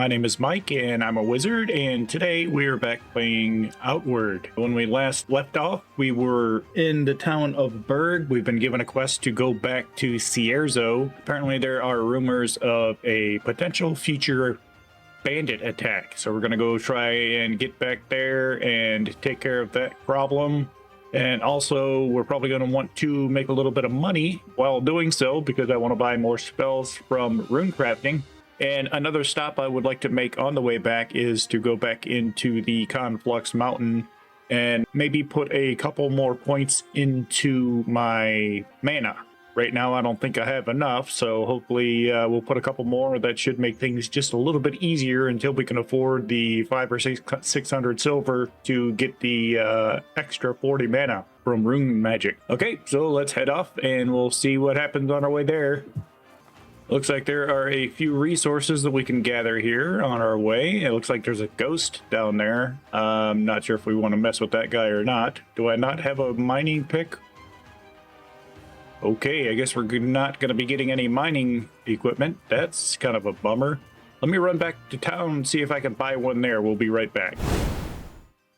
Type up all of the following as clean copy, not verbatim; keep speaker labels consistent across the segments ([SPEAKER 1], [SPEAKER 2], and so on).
[SPEAKER 1] My name is Mike and I'm a wizard, and today we're back playing Outward. When we last left off, we were in the town of Berg. We've been given a quest to go back to Cierzo. Apparently there are rumors of a potential future bandit attack, so we're gonna go try and get back there and take care of that problem. And also we're probably going to want to make a little bit of money while doing so, because I want to buy more spells from rune crafting. And another stop I would like to make on the way back is to go back into the Conflux Mountain and maybe put a couple more points into my mana. Right now I don't think I have enough, so hopefully we'll put a couple more. That should make things just a little bit easier until we can afford the 500 or 600 silver to get the extra 40 mana from rune magic. Okay, so let's head off and we'll see what happens on our way there. Looks like there are a few resources that we can gather here on our way. It looks like there's a ghost down there. I'm not sure if we want to mess with that guy or not. Do I not have a mining pick? Okay, I guess we're not going to be getting any mining equipment. That's kind of a bummer. Let me run back to town and see if I can buy one there. We'll be right back.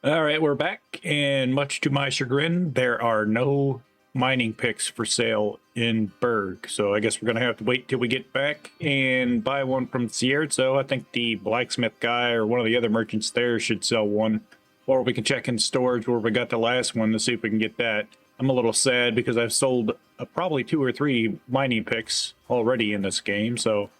[SPEAKER 1] All right, we're back, and much to my chagrin, there are no mining picks for sale in Berg. So I guess we're going to have to wait till we get back and buy one from Cierzo. I think the blacksmith guy or one of the other merchants there should sell one. Or we can check in storage where we got the last one to see if we can get that. I'm a little sad because I've sold probably 2 or 3 mining picks already in this game, so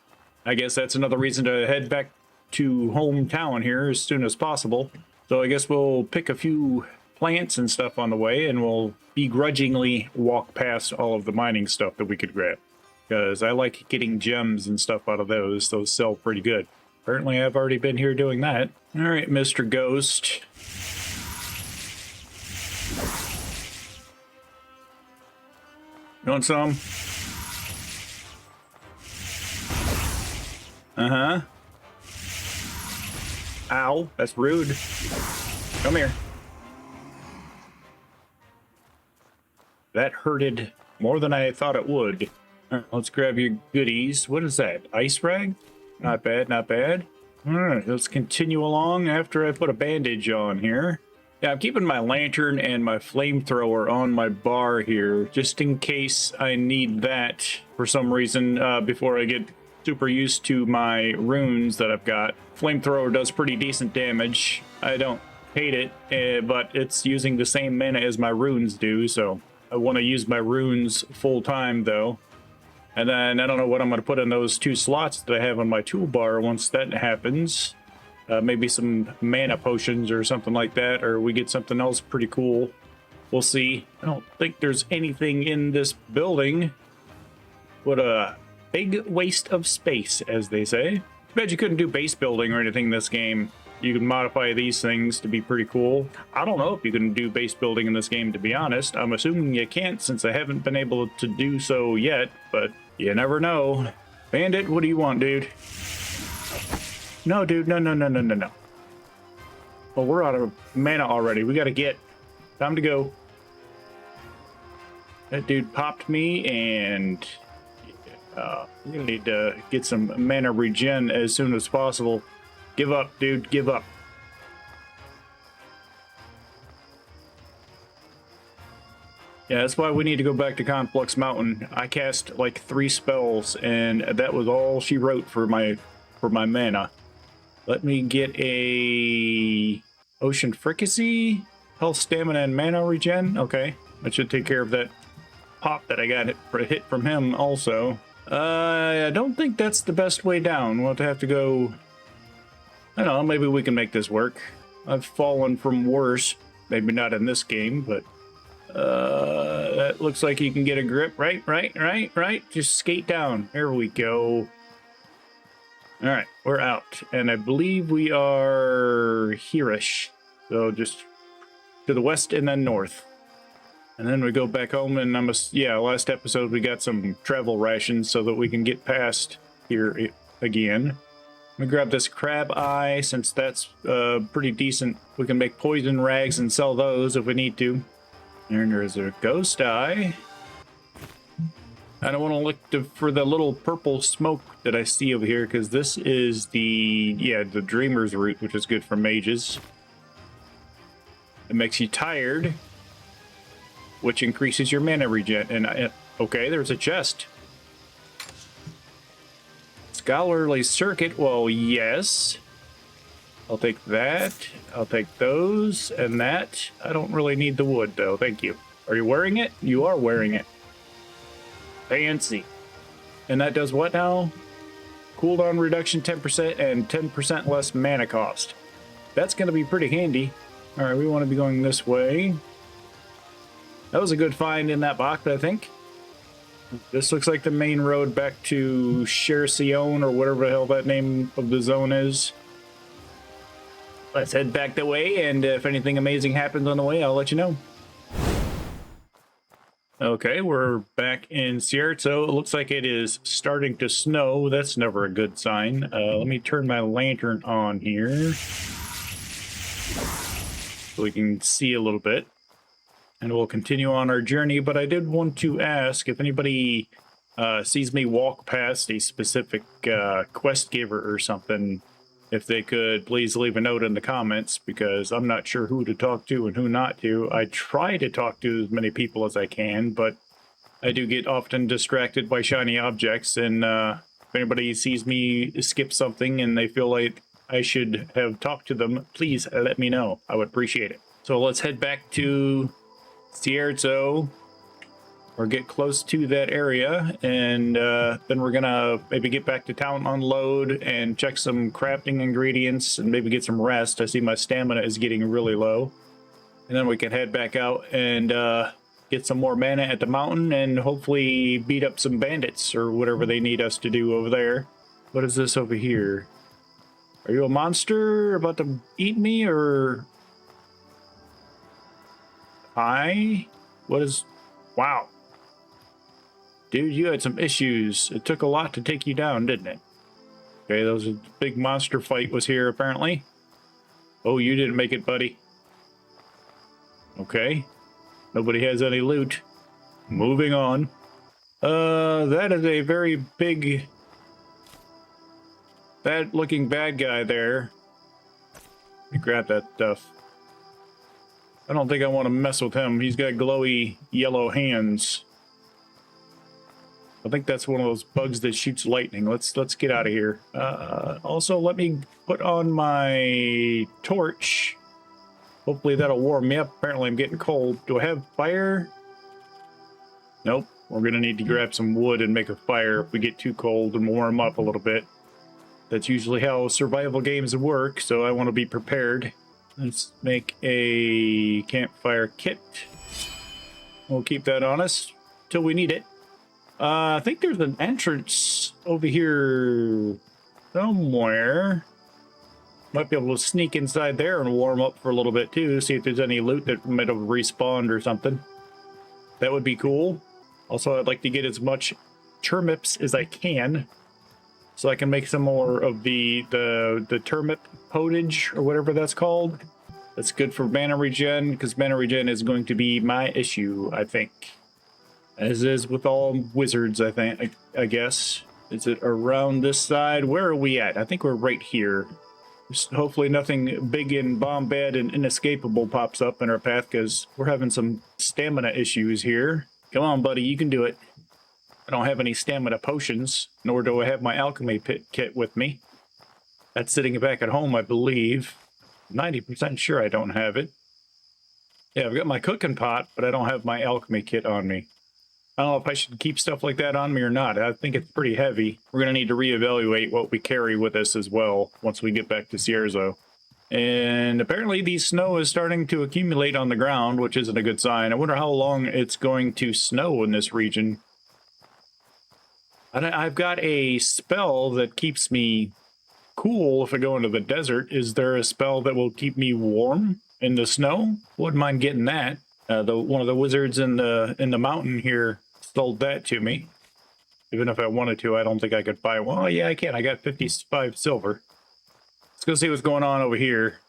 [SPEAKER 1] I guess that's another reason to head back to hometown here as soon as possible. So I guess we'll pick a few plants and stuff on the way, and we'll begrudgingly walk past all of the mining stuff that we could grab, because I like getting gems and stuff out of those. Those sell pretty good. Apparently I've already been here doing that. All right, Mr. Ghost. You want some? Uh-huh. Ow, that's rude. Come here. That hurted more than I thought it would. All right, let's grab your goodies. What is that? Ice rag? Not bad, not bad. All right, let's continue along after I put a bandage on here. Yeah, I'm keeping my lantern and my flamethrower on my bar here, just in case I need that for some reason before I get super used to my runes that I've got. Flamethrower does pretty decent damage. I don't hate it, but it's using the same mana as my runes do, so I want to use my runes full time though. And then I don't know what I'm going to put in those 2 slots that I have on my toolbar once that happens. Maybe some mana potions or something like that, or we get something else pretty cool. We'll see. I don't think there's anything in this building. What a big waste of space, as they say. Too bad you couldn't do base building or anything in this game. You can modify these things to be pretty cool. I don't know if you can do base building in this game, to be honest. I'm assuming you can't, since I haven't been able to do so yet, but you never know. Bandit, what do you want, dude? No, dude, no. Well, we're out of mana already. We gotta get. Time to go. That dude popped me, and we're gonna need to get some mana regen as soon as possible. Give up, dude, give up. Yeah, that's why we need to go back to Conflux Mountain. I cast like 3 spells, and that was all she wrote for my mana. Let me get a Ocean Fricassee, health, stamina, and mana regen. Okay, that should take care of that pop that I got hit from him also. I don't think that's the best way down. We'll have to go. I don't know, maybe we can make this work. I've fallen from worse. Maybe not in this game, but that looks like you can get a grip. Right. Just skate down. There we go. All right, we're out, and I believe we are here-ish, so just to the west and then north, and then we go back home. And last episode we got some travel rations so that we can get past here again. Let me grab this crab eye, since that's pretty decent. We can make poison rags and sell those if we need to. And there's a ghost eye. I don't want to look for the little purple smoke that I see over here, because this is the Dreamer's Root, which is good for mages. It makes you tired, which increases your mana regen. And okay, there's a chest. Scholarly Circuit, well, yes. I'll take that. I'll take those and that. I don't really need the wood, though. Thank you. Are you wearing it? You are wearing it. Fancy. And that does what now? Cooldown reduction 10% and 10% less mana cost. That's going to be pretty handy. All right, we want to be going this way. That was a good find in that box, I think. This looks like the main road back to Cierzo, or whatever the hell that name of the zone is. Let's head back that way, and if anything amazing happens on the way, I'll let you know. Okay, we're back in Cierzo. It looks like it is starting to snow. That's never a good sign. Let me turn my lantern on here so we can see a little bit. And we'll continue on our journey, but I did want to ask if anybody sees me walk past a specific quest giver or something, if they could please leave a note in the comments, because I'm not sure who to talk to and who not to. I try to talk to as many people as I can, but I do get often distracted by shiny objects, and if anybody sees me skip something and they feel like I should have talked to them, please let me know. I would appreciate it. So let's head back to Cierzo, or get close to that area, and then we're gonna maybe get back to town, unload, and check some crafting ingredients, and maybe get some rest. I see my stamina is getting really low, and then we can head back out and get some more mana at the mountain, and hopefully beat up some bandits or whatever they need us to do over there. What is this over here? Are you a monster about to eat me, or what is... Wow. Dude, you had some issues. It took a lot to take you down, didn't it? Okay, that was a big monster fight was here, apparently. Oh, you didn't make it, buddy. Okay. Nobody has any loot. Moving on. That is a very big... bad-looking bad guy there. Let me grab that stuff. I don't think I want to mess with him. He's got glowy yellow hands. I think that's one of those bugs that shoots lightning. Let's get out of here. Also, let me put on my torch. Hopefully that'll warm me up. Apparently I'm getting cold. Do I have fire? Nope. We're gonna need to grab some wood and make a fire if we get too cold and warm up a little bit. That's usually how survival games work, so I want to be prepared. Let's make a campfire kit. We'll keep that on us till we need it. I think there's an entrance over here somewhere. Might be able to sneak inside there and warm up for a little bit too, see if there's any loot that might have respawned or something. That would be cool. Also, I'd like to get as much turnips as I can, so I can make some more of the turnip potage, or whatever that's called. That's good for mana regen, because mana regen is going to be my issue, I think. As is with all wizards, I guess. Is it around this side? Where are we at? I think we're right here. Just hopefully nothing big and bomb-bad and inescapable pops up in our path, because we're having some stamina issues here. Come on, buddy, you can do it. I don't have any stamina potions, nor do I have my alchemy kit with me. That's sitting back at home, I believe. 90% sure I don't have it. Yeah, I've got my cooking pot, but I don't have my alchemy kit on me. I don't know if I should keep stuff like that on me or not. I think it's pretty heavy. We're going to need to reevaluate what we carry with us as well once we get back to Cierzo. And apparently the snow is starting to accumulate on the ground, which isn't a good sign. I wonder how long it's going to snow in this region. I've got a spell that keeps me cool if I go into the desert. Is there a spell that will keep me warm in the snow? Wouldn't mind getting that. One of the wizards in the mountain here sold that to me. Even if I wanted to, I don't think I could buy one. Oh, yeah, I can. I got 55 silver. Let's go see what's going on over here.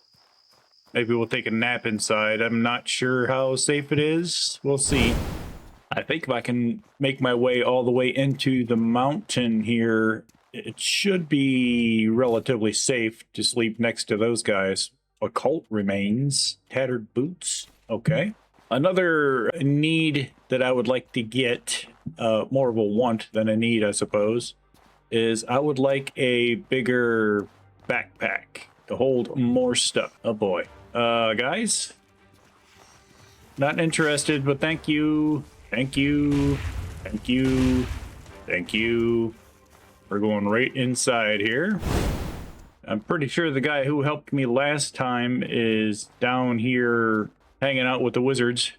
[SPEAKER 1] Maybe we'll take a nap inside. I'm not sure how safe it is. We'll see. I think if I can make my way all the way into the mountain here, it should be relatively safe to sleep next to those guys. Occult remains, tattered boots. Okay. Another need that I would like to get, more of a want than a need, I suppose, is I would like a bigger backpack to hold more stuff. Oh boy. Guys? Not interested, but thank you. Thank you. Thank you. Thank you. We're going right inside here. I'm pretty sure the guy who helped me last time is down here hanging out with the wizards.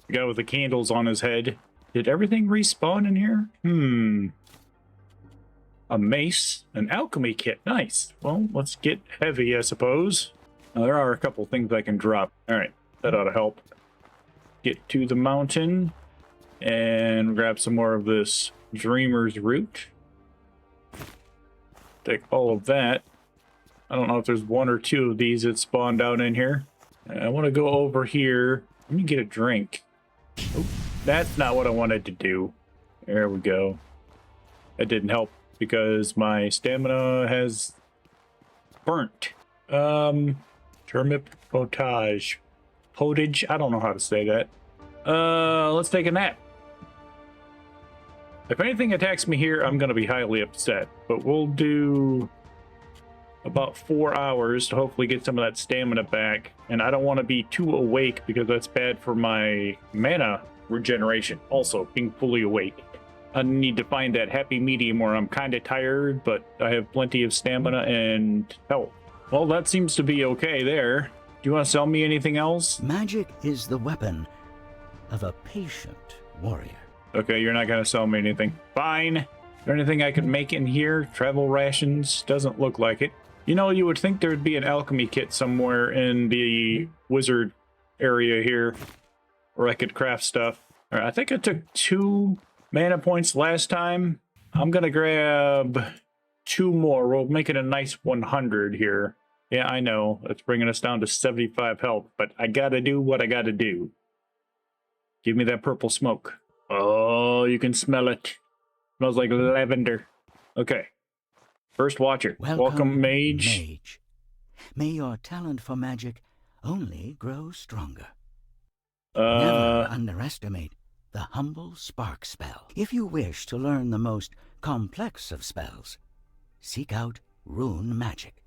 [SPEAKER 1] The guy with the candles on his head. Did everything respawn in here? A mace, an alchemy kit. Nice. Well, let's get heavy, I suppose. Now, there are a couple things I can drop. All right, that ought to help. Get to the mountain and grab some more of this dreamer's root. Take all of that. I don't know if there's one or two of these that spawned out in here. I want to go over here. Let me get a drink. Oh, that's not what I wanted to do. There we go. That didn't help because my stamina has burnt. Turnip potage. Potage? I don't know how to say that. Let's take a nap. If anything attacks me here, I'm going to be highly upset. But we'll do about 4 hours to hopefully get some of that stamina back. And I don't want to be too awake because that's bad for my mana regeneration. Also, being fully awake. I need to find that happy medium where I'm kind of tired, but I have plenty of stamina and health. Well, that seems to be okay there. Do you want to sell me anything else?
[SPEAKER 2] Magic is the weapon of a patient warrior.
[SPEAKER 1] Okay, you're not going to sell me anything. Fine. Is there anything I could make in here? Travel rations? Doesn't look like it. You know, you would think there'd be an alchemy kit somewhere in the wizard area here where I could craft stuff. All right, I think I took 2 mana points last time. I'm going to grab 2 more. We'll make it a nice 100 here. Yeah, I know. That's bringing us down to 75 health, but I got to do what I got to do. Give me that purple smoke. Oh, you can smell it. Smells like lavender. Okay. First watcher. Welcome, mage.
[SPEAKER 2] May your talent for magic only grow stronger. Never underestimate the humble spark spell. If you wish to learn the most complex of spells, seek out rune magic.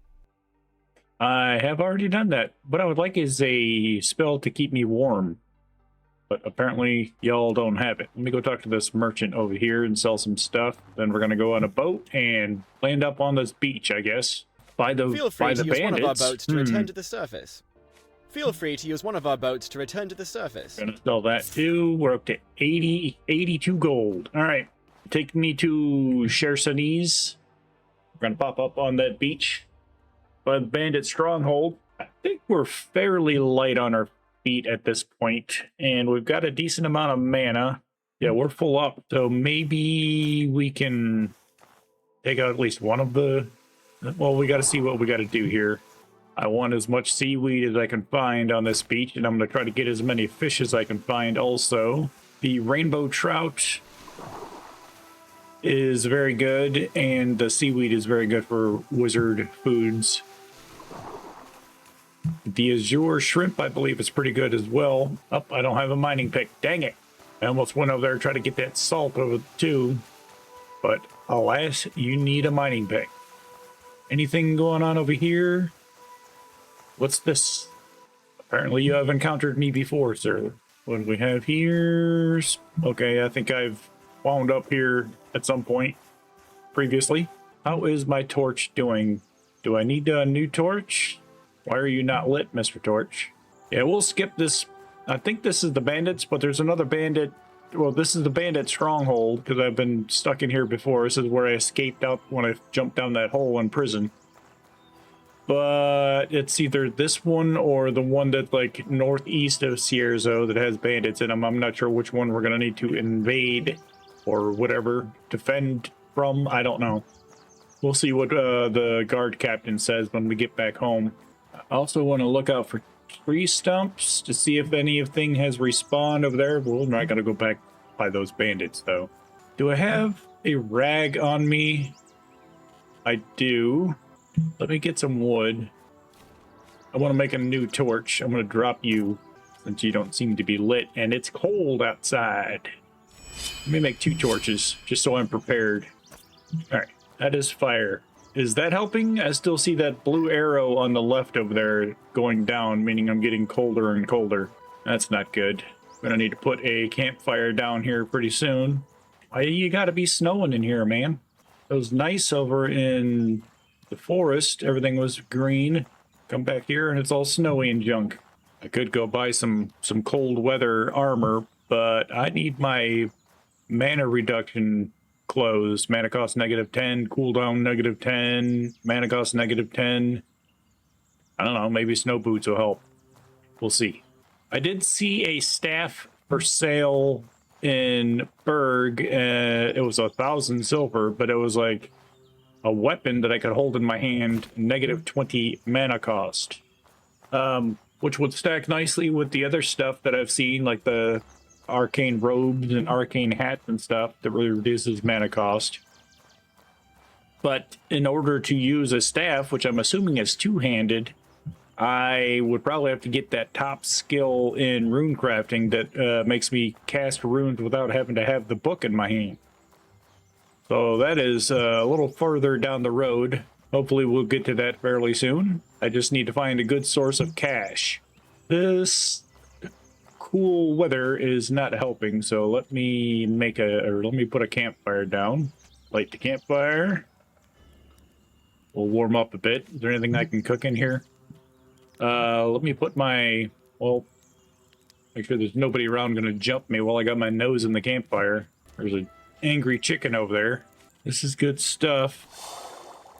[SPEAKER 1] I have already done that. What I would like is a spell to keep me warm. But apparently y'all don't have it. Let me go talk to this merchant over here and sell some stuff. Then we're going to go on a boat and land up on this beach, I guess.
[SPEAKER 3] Feel free to use one of our boats to return to the surface. Feel free to use one of our boats to return to the surface.
[SPEAKER 1] Gonna sell that too. We're up to 82 gold. All right. Take me to Cierzo. We're going to pop up on that beach by the bandit stronghold. I think we're fairly light on our feet at this point, and we've got a decent amount of mana. Yeah, we're full up, so maybe we can take out at least one of the... Well, we got to see what we got to do here. I want as much seaweed as I can find on this beach, and I'm going to try to get as many fish as I can find also. The rainbow trout is very good, and the seaweed is very good for wizard foods. The azure shrimp, I believe, is pretty good as well. Oh, I don't have a mining pick. Dang it. I almost went over there to try to get that salt over too. But alas, you need a mining pick. Anything going on over here? What's this? Apparently you have encountered me before, sir. What do we have here? Okay, I think I've wound up here at some point previously. How is my torch doing? Do I need a new torch? Why are you not lit, Mr. Torch? Yeah, we'll skip this. I think this is the bandits, but there's another bandit. Well, this is the bandit stronghold because I've been stuck in here before. This is where I escaped out when I jumped down that hole in prison. But it's either this one or the one that's like northeast of Cierzo that has bandits in them. I'm not sure which one we're going to need to invade or whatever, defend from. I don't know. We'll see what the guard captain says when we get back home. I also want to look out for tree stumps to see if anything has respawned over there. We're not going to go back by those bandits, though. Do I have a rag on me? I do. Let me get some wood. I want to make a new torch. I'm going to drop you since you don't seem to be lit and it's cold outside. Let me make 2 torches just so I'm prepared. All right, that is fire. Is that helping? I still see that blue arrow on the left over there going down, meaning I'm getting colder and colder. That's not good. I'm gonna need to put a campfire down here pretty soon. Why you gotta be snowing in here, man? It was nice over in the forest. Everything was green. Come back here and it's all snowy and junk. I could go buy some cold weather armor, but I need my mana reduction clothes. Mana cost -10, cooldown -10, mana cost -10. I don't know, maybe snow boots will help. We'll see. I did see a staff for sale in Berg. It was 1,000 silver, but it was like a weapon that I could hold in my hand, -20 mana cost. Which would stack nicely with the other stuff that I've seen, like the arcane robes and arcane hats and stuff that really reduces mana cost. But in order to use a staff, which I'm assuming is two-handed, I would probably have to get that top skill in rune crafting that makes me cast runes without having to have the book in my hand. So that is a little further down the road. Hopefully we'll get to that fairly soon. I just need to find a good source of cash. This cool weather is not helping, so let me put a campfire down. Light the campfire. We'll warm up a bit. Is there anything I can cook in here? Let me put my, well, make sure there's nobody around gonna jump me while I got my nose in the campfire. There's an angry chicken over there. This is good stuff.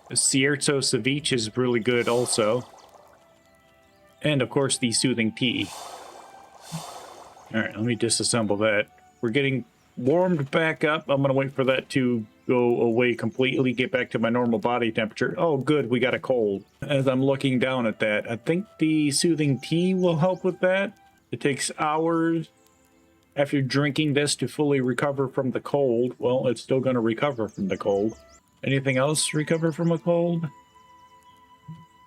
[SPEAKER 1] The Cierzo ceviche is really good also. And of course the soothing tea. Alright, let me disassemble that. We're getting warmed back up. I'm gonna wait for that to go away completely, get back to my normal body temperature. Oh good, we got a cold. As I'm looking down at that, I think the soothing tea will help with that. It takes hours after drinking this to fully recover from the cold. Well, it's still gonna recover from the cold. Anything else recover from a cold?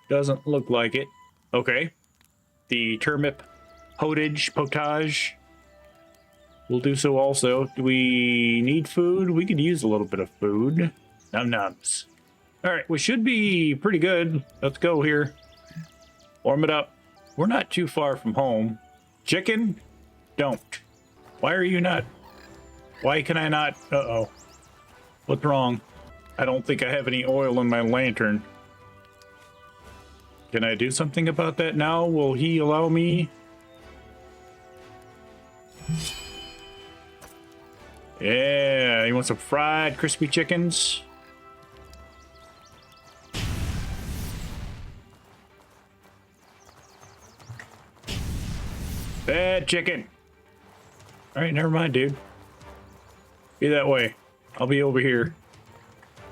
[SPEAKER 1] Doesn't look like it. Okay. The turnip potage will do so also. Do we need food? We could use a little bit of food. Num-nums. Alright, we should be pretty good. Let's go here. Warm it up. We're not too far from home. Chicken? Don't. Why are you not? Why can I not? Uh-oh. What's wrong? I don't think I have any oil in my lantern. Can I do something about that now? Will he allow me? Yeah, you want some fried crispy chickens? Bad chicken. All right, never mind, dude. Be that way. I'll be over here.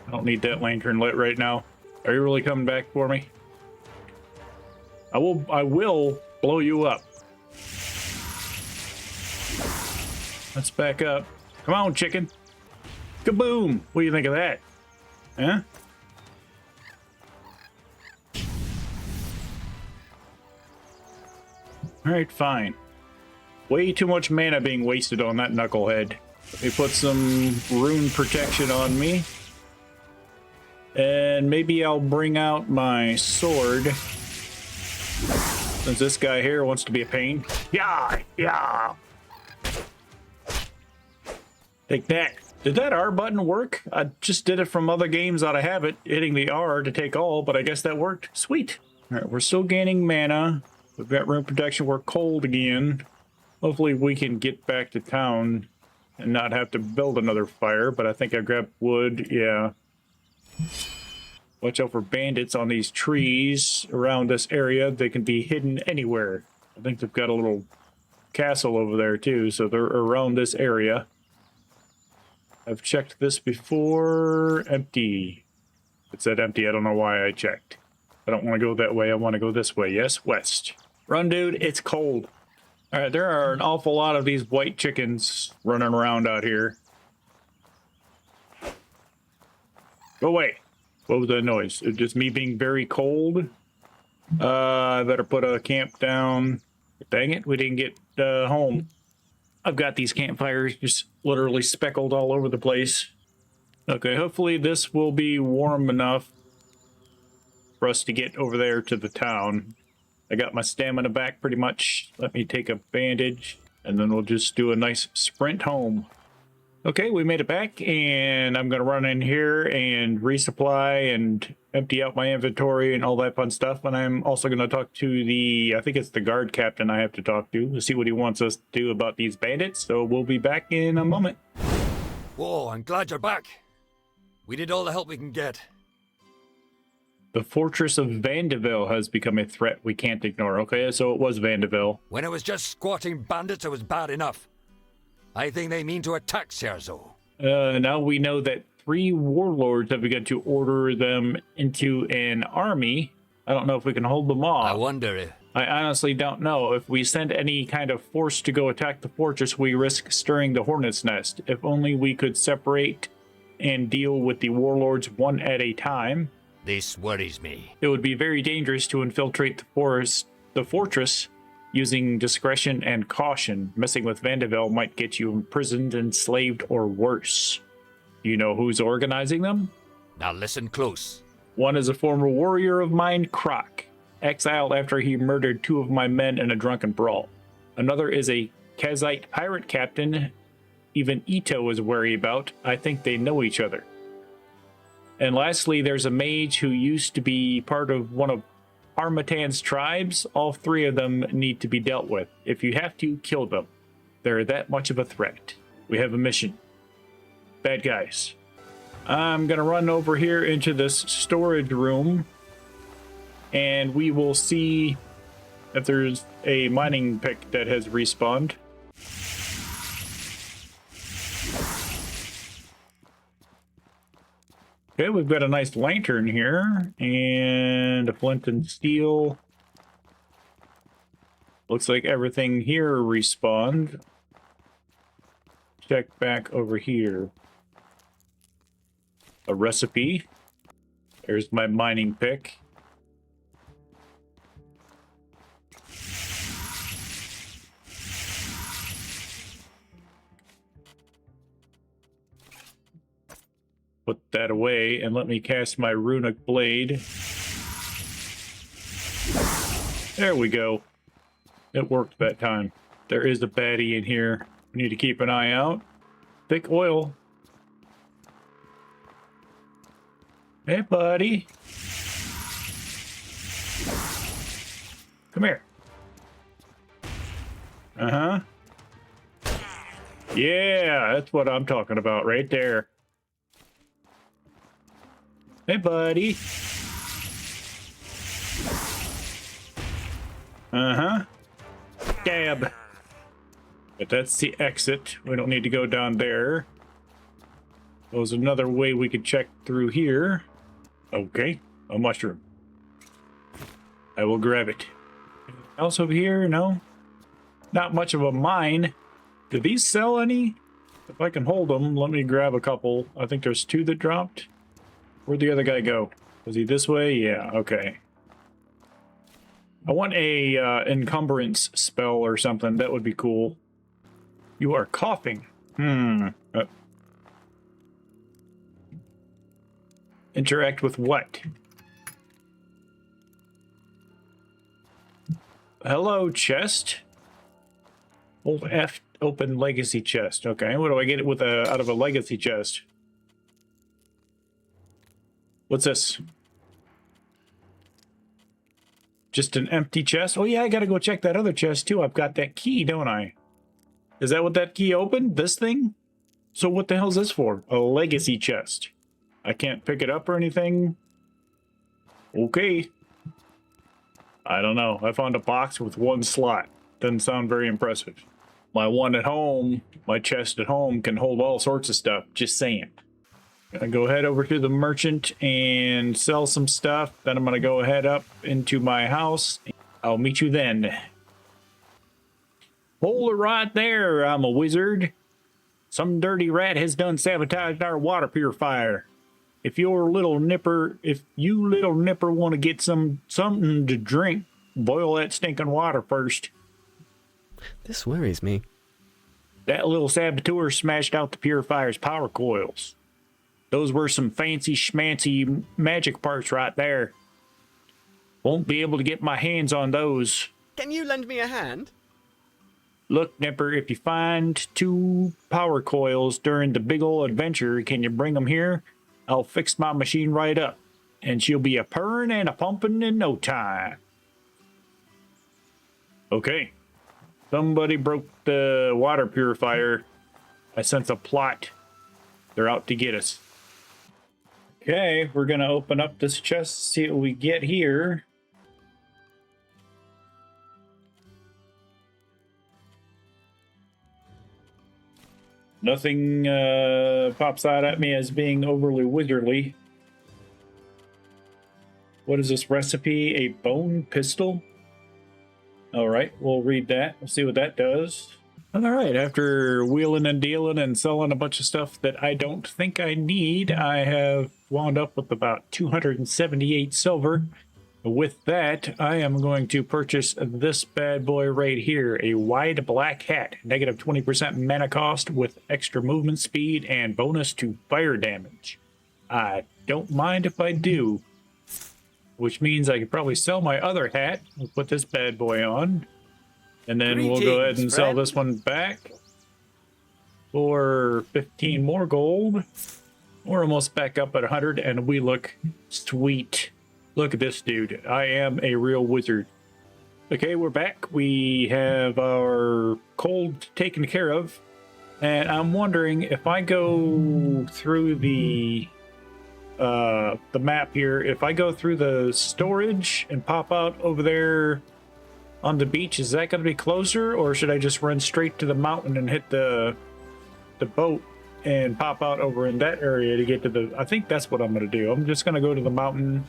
[SPEAKER 1] I don't need that lantern lit right now. Are you really coming back for me? I will blow you up. Let's back up. Come on, chicken. Kaboom! What do you think of that? Huh? Alright, fine. Way too much mana being wasted on that knucklehead. Let me put some rune protection on me. And maybe I'll bring out my sword. Since this guy here wants to be a pain. Yeah! Yeah! Take that. Did that R button work? I just did it from other games out of habit, hitting the R to take all, but I guess that worked. Sweet. Alright, we're still gaining mana. We've got rune protection. We're cold again. Hopefully we can get back to town and not have to build another fire, but I think I grabbed wood. Yeah. Watch out for bandits on these trees around this area. They can be hidden anywhere. I think they've got a little castle over there too, so they're around this area. I've checked this before. Empty. It said empty. I don't know why I checked. I don't want to go that way. I want to go this way. Yes, west. Run, dude. It's cold. All right, there are an awful lot of these white chickens running around out here. Go away. What was that noise? It's just me being very cold. I better put a camp down. Dang it, we didn't get home. I've got these campfires just literally speckled all over the place. Okay, hopefully this will be warm enough for us to get over there to the town. I got my stamina back pretty much. Let me take a bandage, and then we'll just do a nice sprint home. Okay, we made it back, and I'm going to run in here and resupply and empty out my inventory and all that fun stuff. And I'm also going to talk to the, I think it's the guard captain I have to talk to see what he wants us to do about these bandits. So we'll be back in a moment.
[SPEAKER 4] Whoa, I'm glad you're back. We need all the help we can get.
[SPEAKER 1] The fortress of Vandeville has become a threat we can't ignore. Okay, so it was Vandeville.
[SPEAKER 4] When it was just squatting bandits, it was bad enough. I think they mean to attack Cierzo.
[SPEAKER 1] Now we know that 3 warlords have begun to order them into an army. I don't know if we can hold them off.
[SPEAKER 4] I wonder if...
[SPEAKER 1] I honestly don't know. If we send any kind of force to go attack the fortress, we risk stirring the hornet's nest. If only we could separate and deal with the warlords one at a time.
[SPEAKER 4] This worries me.
[SPEAKER 1] It would be very dangerous to infiltrate the fortress using discretion and caution. Messing with Vandeville might get you imprisoned, enslaved, or worse. You know who's organizing them?
[SPEAKER 4] Now listen close.
[SPEAKER 1] One is a former warrior of mine, Croc, exiled after he murdered 2 of my men in a drunken brawl. Another is a Kazite pirate captain even Ito is wary about. I think they know each other. And lastly, there's a mage who used to be part of one of Armatan's tribes. All 3 of them need to be dealt with. If you have to, kill them. They're that much of a threat. We have a mission. Bad guys. I'm gonna run over here into this storage room, and we will see if there's a mining pick that has respawned. Okay, we've got a nice lantern here, and a flint and steel. Looks like everything here respawned. Check back over here. A recipe. There's my mining pick. Put that away and let me cast my runic blade. There we go. It worked that time. There is a baddie in here. We need to keep an eye out. Thick oil. Hey, buddy. Come here. Uh-huh. Yeah, that's what I'm talking about right there. Hey, buddy. Uh-huh. Stab. But that's the exit. We don't need to go down there. There's another way we could check through here. Okay, a mushroom. I will grab it. Anything else over here? No? Not much of a mine. Do these sell any? If I can hold them, let me grab a couple. I think there's 2 that dropped. Where'd the other guy go? Was he this way? Yeah, okay. I want a encumbrance spell or something. That would be cool. You are coughing. Interact with what? Hello, chest. Hold F, open legacy chest. Okay, what do I get with out of a legacy chest? What's this? Just an empty chest? Oh yeah, I gotta go check that other chest too. I've got that key, don't I? Is that what that key opened? This thing? So what the hell is this for? A legacy chest. I can't pick it up or anything? Okay. I don't know. I found a box with 1 slot. Doesn't sound very impressive. My one at home, my chest at home can hold all sorts of stuff. Just saying. Gonna go head over to the merchant and sell some stuff. Then I'm gonna go head up into my house. I'll meet you then. Hold it right there, I'm a wizard. Some dirty rat has done sabotaged our water purifier. If you little nipper want to get something to drink, boil that stinking water first.
[SPEAKER 3] This worries me.
[SPEAKER 1] That little saboteur smashed out the purifier's power coils. Those were some fancy schmancy magic parts right there. Won't be able to get my hands on those.
[SPEAKER 3] Can you lend me a hand?
[SPEAKER 1] Look, Nipper, if you find 2 power coils during the big ol' adventure, can you bring them here? I'll fix my machine right up, and she'll be a purring and a pumping in no time. Okay. Somebody broke the water purifier. I sense a plot. They're out to get us. Okay, we're gonna open up this chest, see what we get here. Nothing pops out at me as being overly wizardly. What is this recipe? A bone pistol? All right, we'll read that. We'll see what that does. All right, after wheeling and dealing and selling a bunch of stuff that I don't think I need, I have wound up with about 278 silver. With that, I am going to purchase this bad boy right here, a wide black hat, negative 20% mana cost with extra movement speed and bonus to fire damage. I don't mind if I do, which means I could probably sell my other hat. We'll put this bad boy on, and then we'll go ahead and sell this one back for 15 more gold. We're almost back up at 100, and we look sweet. Look at this dude. I am a real wizard. Okay, we're back. We have our cold taken care of. And I'm wondering if I go through the map here, if I go through the storage and pop out over there on the beach, is that going to be closer? Or should I just run straight to the mountain and hit the boat and pop out over in that area to get to the... I think that's what I'm going to do. I'm just going to go to the mountain.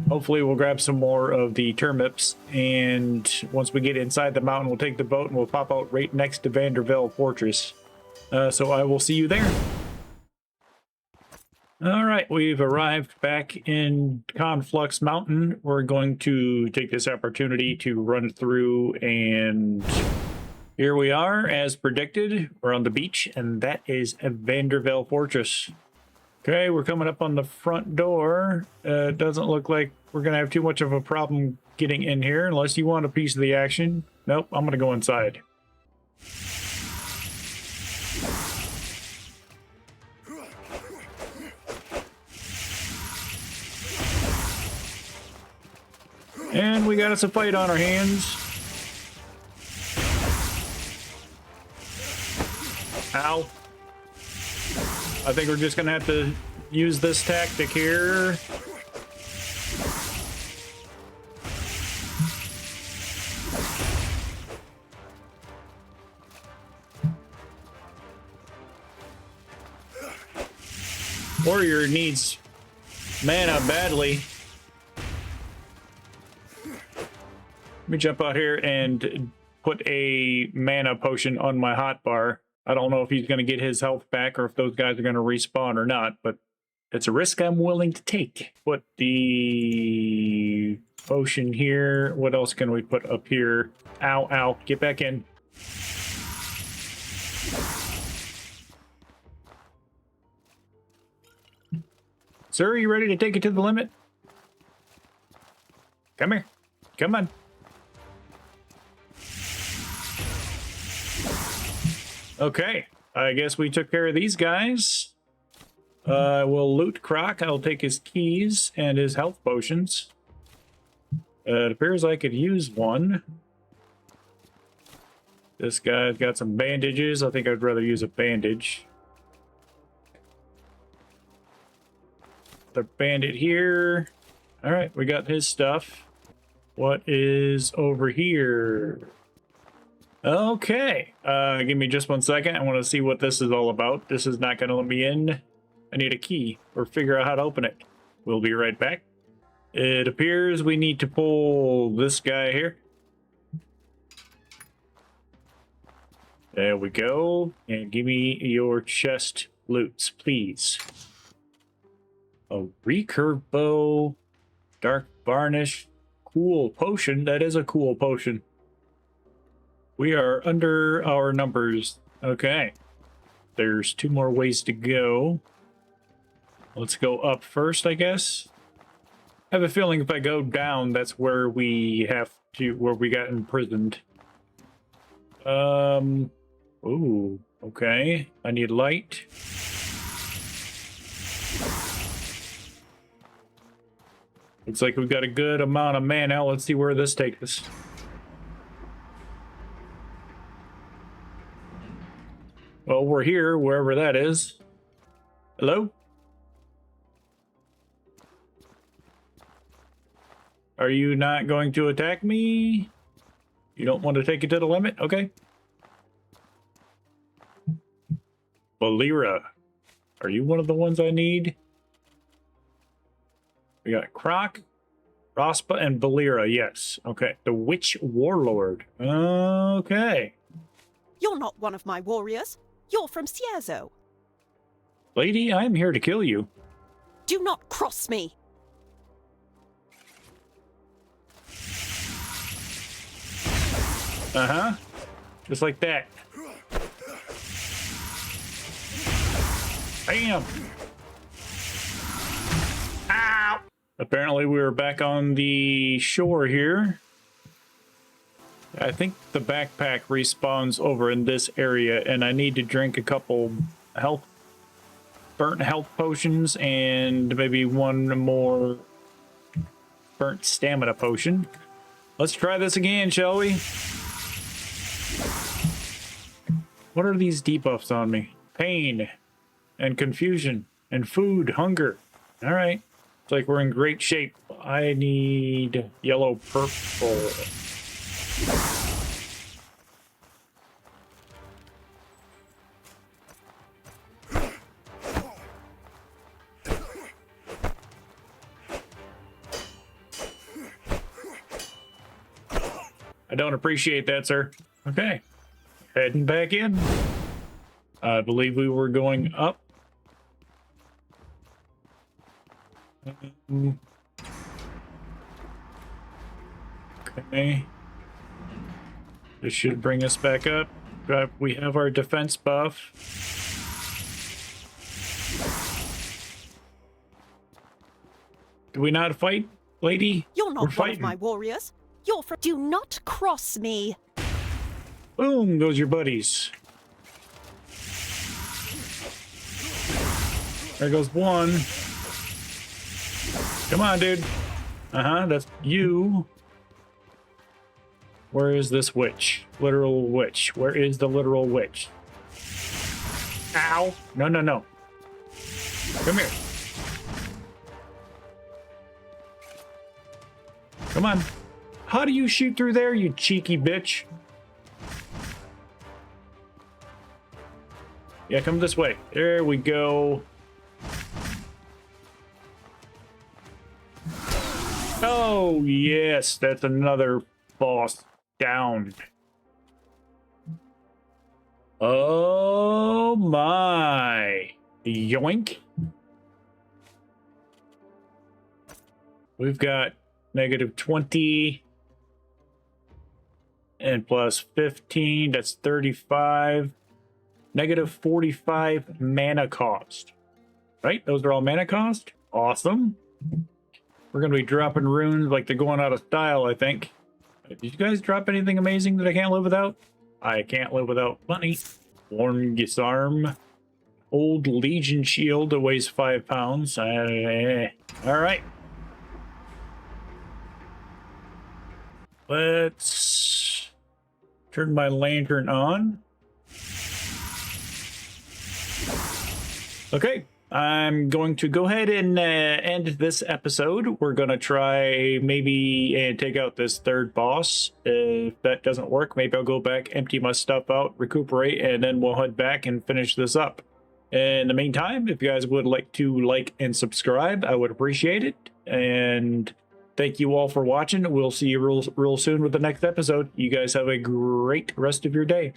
[SPEAKER 1] Hopefully we'll grab some more of the turnips, and once we get inside the mountain, we'll take the boat and we'll pop out right next to Vandervelde Fortress. So I will see you there. All right, we've arrived back in Conflux Mountain. We're going to take this opportunity to run through, and here we are, as predicted. We're on the beach, and that is Vandervelde Fortress. Okay, we're coming up on the front door. It doesn't look like we're going to have too much of a problem getting in here, unless you want a piece of the action. Nope, I'm going to go inside. And we got us a fight on our hands. Ow. I think we're just gonna have to use this tactic here. Warrior needs mana badly. Let me jump out here and put a mana potion on my hotbar. I don't know if he's going to get his health back or if those guys are going to respawn or not, but it's a risk I'm willing to take. Put the potion here. What else can we put up here? Ow, ow. Get back in. Sir, are you ready to take it to the limit? Come here. Come on. Okay, I guess we took care of these guys. We'll loot Croc. I'll take his keys and his health potions. It appears I could use one. This guy's got some bandages. I think I'd rather use a bandage. The bandit here. All right, we got his stuff. What is over here? Okay, give me just 1 second. I want to see what this is all about. This is not going to let me in. I need a key or figure out how to open it. We'll be right back. It appears we need to pull this guy here. There we go. And give me your chest loots, please. A recurve bow, dark varnish, cool potion. That is a cool potion. We are under our numbers. Okay. There's 2 more ways to go. Let's go up first, I guess. I have a feeling if I go down, that's where we got imprisoned. Ooh, okay. I need light. Looks like we've got a good amount of mana. Let's see where this takes us. Well, we're here, wherever that is. Hello? Are you not going to attack me? You don't want to take it to the limit? Okay. Valera. Are you one of the ones I need? We got Croc, Rospa, and Valera. Yes. Okay. The Witch Warlord. Okay.
[SPEAKER 5] You're not one of my warriors. You're from Cierzo.
[SPEAKER 1] Lady, I'm here to kill you.
[SPEAKER 5] Do not cross me.
[SPEAKER 1] Uh-huh. Just like that. Bam! Ow! Apparently we were back on the shore here. I think the backpack respawns over in this area, and I need to drink a couple burnt health potions and maybe one more burnt stamina potion. Let's try this again, shall we? What are these debuffs on me? Pain and confusion and food, hunger. All right. It's like we're in great shape. I need yellow purple. I don't appreciate that, sir. Okay. Heading back in. I believe we were going up. Okay. This should bring us back up. We have our defense buff. Do we not fight, lady?
[SPEAKER 5] You're not one of my warriors. You're from... Do not cross me.
[SPEAKER 1] Boom, goes your buddies. There goes one. Come on, dude. Uh-huh, that's you. Where is this witch? Literal witch. Where is the literal witch? Ow. No, no, no. Come here. Come on. How do you shoot through there, you cheeky bitch? Yeah, come this way. There we go. Oh, yes. That's another boss down. Oh, my. Yoink. We've got -20 and plus 15. That's 35. -45 mana cost. Right? Those are all mana cost? Awesome. We're going to be dropping runes like they're going out of style, I think. Did you guys drop anything amazing that I can't live without? I can't live without money. Worn Gisarm. Old Legion Shield that weighs 5 pounds. All right. Let's turn my lantern on. Okay, I'm going to go ahead and end this episode. We're going to try maybe and take out this third boss. If that doesn't work, maybe I'll go back, empty my stuff out, recuperate, and then we'll head back and finish this up. In the meantime, if you guys would like to like and subscribe, I would appreciate it. And thank you all for watching. We'll see you real soon with the next episode. You guys have a great rest of your day.